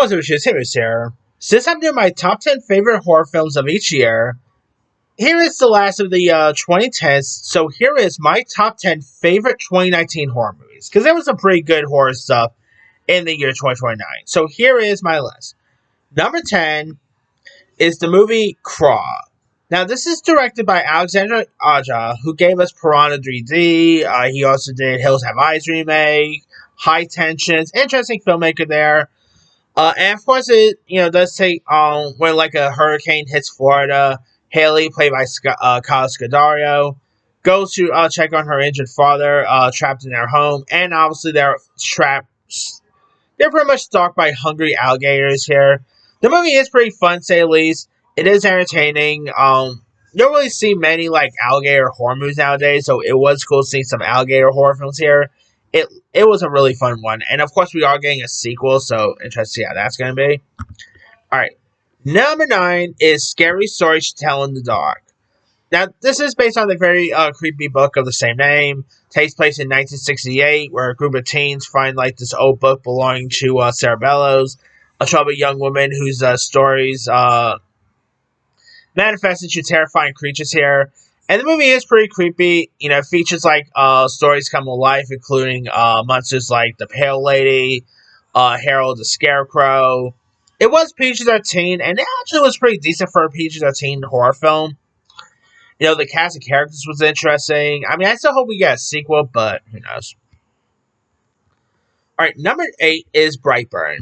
What's up, Series here. Since I'm doing my top 10 favorite horror films of each year, here is the last of the 2010s. So here is my top 10 favorite 2019 horror movies. Because there was some pretty good horror stuff in the year 2029. So here is my list. Number 10 is the movie Craw. Now, this is directed by Alexandre Aja, who gave us Piranha 3D. He also did Hills Have Eyes remake, High Tensions. Interesting filmmaker there. And of course, it does take when like a hurricane hits Florida. Haley, played by Kyle Scadario, goes to check on her injured father, trapped in their home, and obviously they're trapped. They're pretty much stalked by hungry alligators here. The movie is pretty fun, to say the least. It is entertaining. You don't really see many like alligator horror movies nowadays, so it was cool seeing some alligator horror films here. It was a really fun one, and of course we are getting a sequel, so interested to see how that's going to be. All right, number 9 is Scary Stories to Tell in the Dark. Now, this is based on the very creepy book of the same name. Takes place in 1968, where a group of teens find like this old book belonging to Sarah Bellows, a troubled young woman whose stories manifest into terrifying creatures here. And the movie is pretty creepy. It features like stories come to life, including monsters like the Pale Lady, Harold the Scarecrow. It was PG-13, and it actually was pretty decent for a PG-13 horror film. The cast of characters was interesting. I mean, I still hope we get a sequel, but who knows. Alright, number 8 is Brightburn.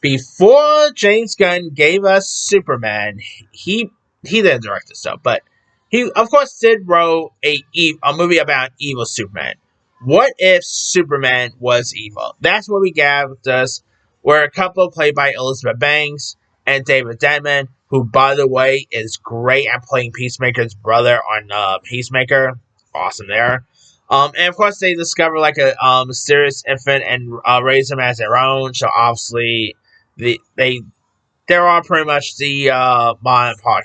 Before James Gunn gave us Superman, he didn't direct this stuff, but he, of course, did wrote a movie about evil Superman. What if Superman was evil? That's what we got with this. Where a couple played by Elizabeth Banks and David Denman, who, by the way, is great at playing Peacemaker's brother on Peacemaker. Awesome there. And of course, they discover like a mysterious infant and raise him as their own. So obviously, they're all pretty much the mom and pop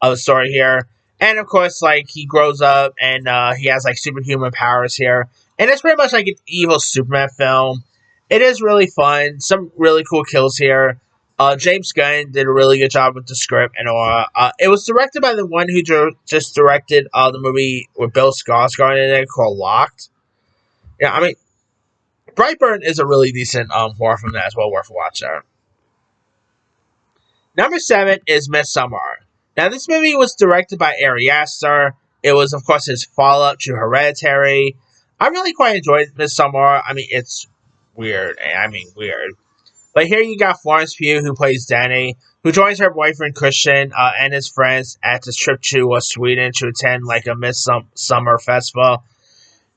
of the story here. And of course, like he grows up and he has like superhuman powers here, and it's pretty much like an evil Superman film. It is really fun. Some really cool kills here. James Gunn did a really good job with the script, and it was directed by the one who just directed the movie with Bill Skarsgård in it called Locked. Yeah, I mean, Brightburn is a really decent horror film as well, worth watching. Number 7 is Midsommar. Now, this movie was directed by Ari Aster. It was, of course, his follow-up to Hereditary. I really quite enjoyed Midsommar. I mean, it's weird. Weird. But here you got Florence Pugh, who plays Danny, who joins her boyfriend Christian and his friends at this trip to Sweden to attend like a midsummer festival.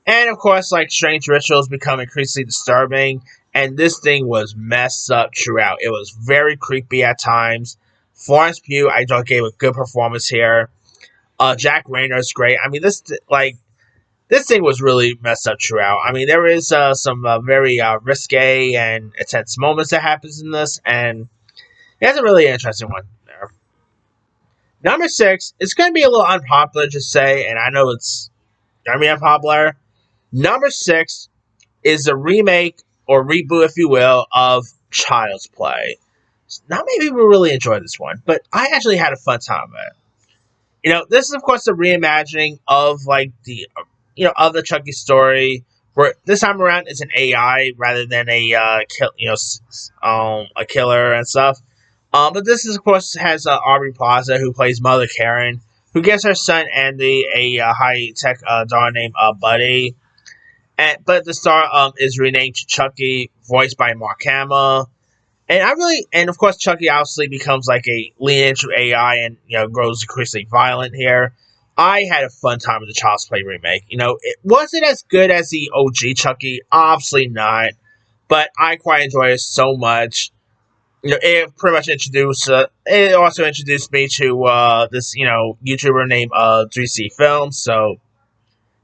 And of course, like strange rituals become increasingly disturbing. And this thing was messed up throughout. It was very creepy at times. Florence Pugh, I thought, gave a good performance here. Jack Reynor is great. I mean, this thing was really messed up throughout. I mean, there is some very risque and intense moments that happens in this, and it's a really interesting one there. Number 6, it's going to be a little unpopular to say, and I know it's going to be unpopular. Number 6 is a remake, or reboot, if you will, of Child's Play. Not many people really enjoyed this one, but I actually had a fun time with it. This is, of course, a reimagining of, like, the of the Chucky story, where this time around it's an AI rather than a killer and stuff. But this is, of course, has Aubrey Plaza, who plays Mother Karen, who gives her son Andy a high-tech dog named Buddy. But the star is renamed to Chucky, voiced by Mark Hamill. And of course, Chucky obviously becomes like a lean into AI and grows increasingly violent here. I had a fun time with the Child's Play remake. Was it as good as the OG Chucky? Obviously not, but I quite enjoyed it so much. It pretty much introduced. It also introduced me to this YouTuber named 3C Films. So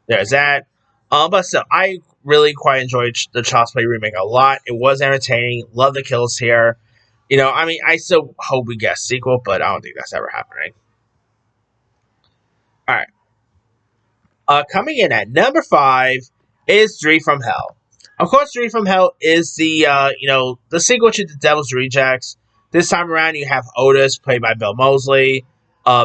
there's that. But still, I really quite enjoyed the Child's Play remake a lot. It was entertaining. Love the kills here. I mean, I still hope we get a sequel, but I don't think that's ever happening. Alright. Coming in at number 5 is Dream from Hell. Of course, Dream from Hell is the the sequel to The Devil's Rejects. This time around, you have Otis, played by Bill Moseley,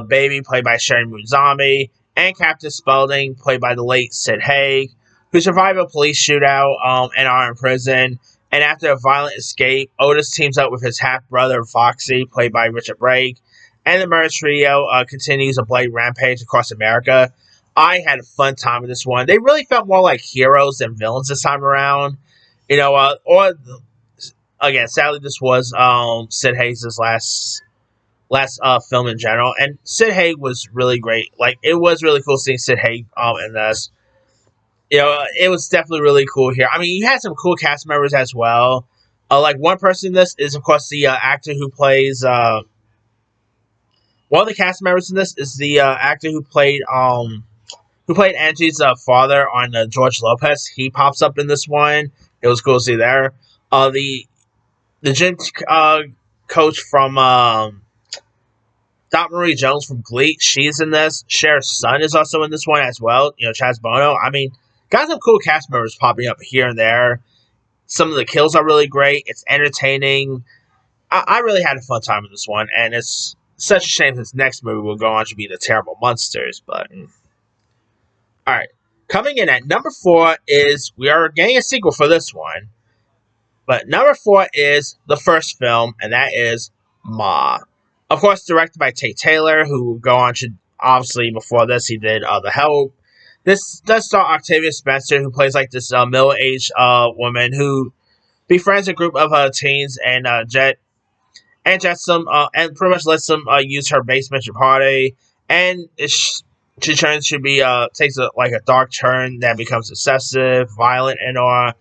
Baby, played by Sherry Moon Zombie, and Captain Spaulding, played by the late Sid Haig, who survived a police shootout and are in prison. And after a violent escape, Otis teams up with his half brother Foxy, played by Richard Brake, and the murder trio continues a bloody rampage across America. I had a fun time with this one. They really felt more like heroes than villains this time around. Or again, sadly, this was Sid Haig's last film in general, and Sid Haig was really great. Like it was really cool seeing Sid Haig in this. It was definitely really cool here. I mean, you had some cool cast members as well. Like one person in this is of course the actor who plays one of the cast members in this is the actor who played Angie's father on George Lopez. He pops up in this one. It was cool to see there. The gym coach from Dot Marie Jones from Glee, she's in this. Cher's son is also in this one as well. Chaz Bono. I mean, got some cool cast members popping up here and there. Some of the kills are really great. It's entertaining. I really had a fun time with this one, and it's such a shame this next movie will go on to be The Terrible Monsters, but all right. Coming in at number 4 is we are getting a sequel for this one. But number 4 is the first film, and that is Ma. Of course, directed by Tate Taylor, who go on to obviously before this he did The Help. This does star Octavia Spencer, who plays like this middle-aged woman who befriends a group of teens and gets them and pretty much lets them use her basement to party, and she turns to be takes a dark turn that becomes excessive, violent, and all.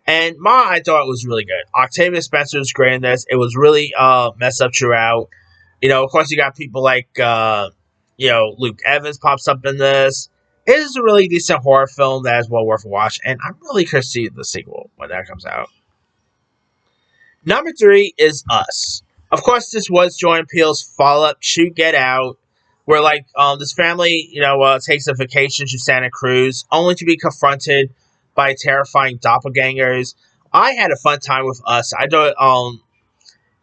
And Ma, I thought it was really good. Octavia Spencer was great in this. It was really messed up throughout. Of course, you got people like Luke Evans pops up in this. It is a really decent horror film that is well worth a watch, and I'm really curious to see the sequel when that comes out. Number 3 is Us. Of course, this was Jordan Peele's follow-up to Get Out, where this family, takes a vacation to Santa Cruz, only to be confronted by terrifying doppelgangers. I had a fun time with Us. I thought,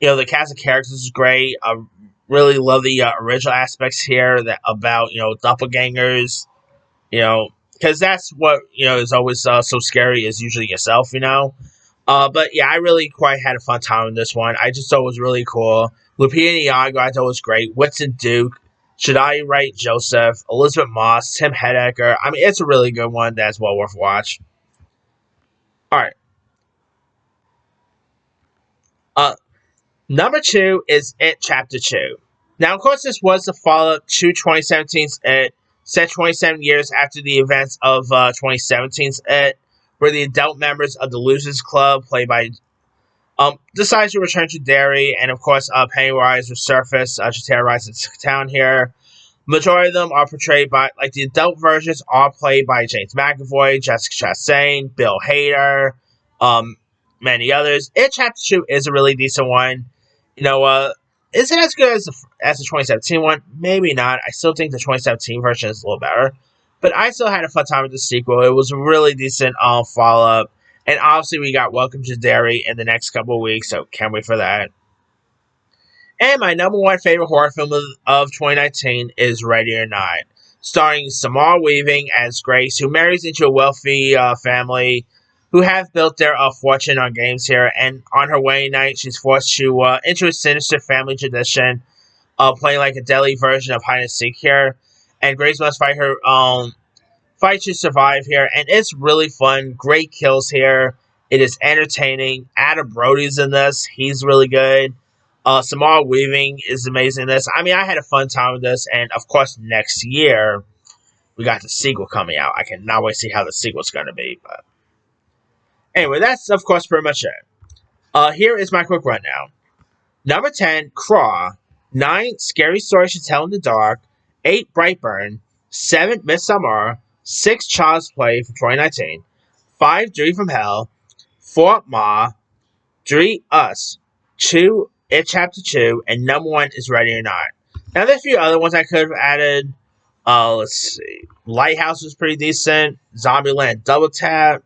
the cast of characters is great. I really love the original aspects here that about doppelgangers. Because that's what is always so scary is usually yourself. But yeah, I really quite had a fun time with this one. I just thought it was really cool. Lupita Nyong'o, I thought was great. Winston Duke, Shadai Wright Joseph, Elizabeth Moss, Tim Heidecker. I mean, it's a really good one that's well worth a watch. All right. Number 2 is It Chapter 2. Now, of course, this was the follow-up to 2017's It, set 27 years after the events of 2017's It, where the adult members of the Losers Club, played by decides to return to Derry, and of course, Pennywise resurface to terrorize the town here. Majority of them are portrayed by, the adult versions are played by James McAvoy, Jessica Chastain, Bill Hader, many others. It Chapter 2 is a really decent one. Is it as good as the 2017 one? Maybe not. I still think the 2017 version is a little better. But I still had a fun time with the sequel. It was a really decent follow-up. And obviously we got Welcome to Derry in the next couple of weeks, so can't wait for that. And my number 1 favorite horror film of 2019 is Ready or Not, starring Samara Weaving as Grace, who marries into a wealthy family who have built their fortune on games here, and on her wedding night, she's forced to into a sinister family tradition, playing like a deadly version of hide and seek here, and Grace must fight to survive here, and it's really fun. Great kills here. It is entertaining. Adam Brody's in this. He's really good. Samara Weaving is amazing in this. I mean, I had a fun time with this, and of course, next year, we got the sequel coming out. I cannot wait to see how the sequel's going to be, but anyway, that's, of course, pretty much it. Here is my quick rundown. Number 10, Craw. 9, Scary Stories to Tell in the Dark. 8, Brightburn. 7, Midsommar. 6, Child's Play from 2019. 5, Dream from Hell. 4, Ma. 3, Us. 2, It Chapter 2. And number 1 is Ready or Not. Now, there's a few other ones I could have added. Let's see. Lighthouse was pretty decent. Zombieland Double Tap.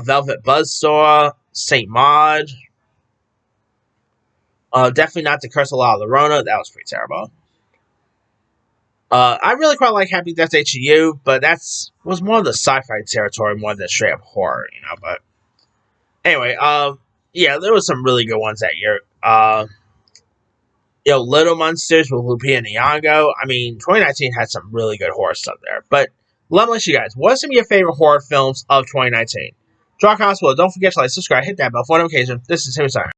Velvet Buzzsaw, Saint Maud. Definitely not The Curse of La Llorona. That was pretty terrible. I really quite like Happy Death Day to You, but was more of the sci-fi territory more than straight up horror, But anyway, yeah, there was some really good ones that year. Little Monsters with Lupita Nyong'o. I mean, 2019 had some really good horror stuff there. But let me ask you guys, what's some of your favorite horror films of 2019? Draw comments below. Don't forget to like, subscribe, hit that bell for notifications. This is Timmy Simon.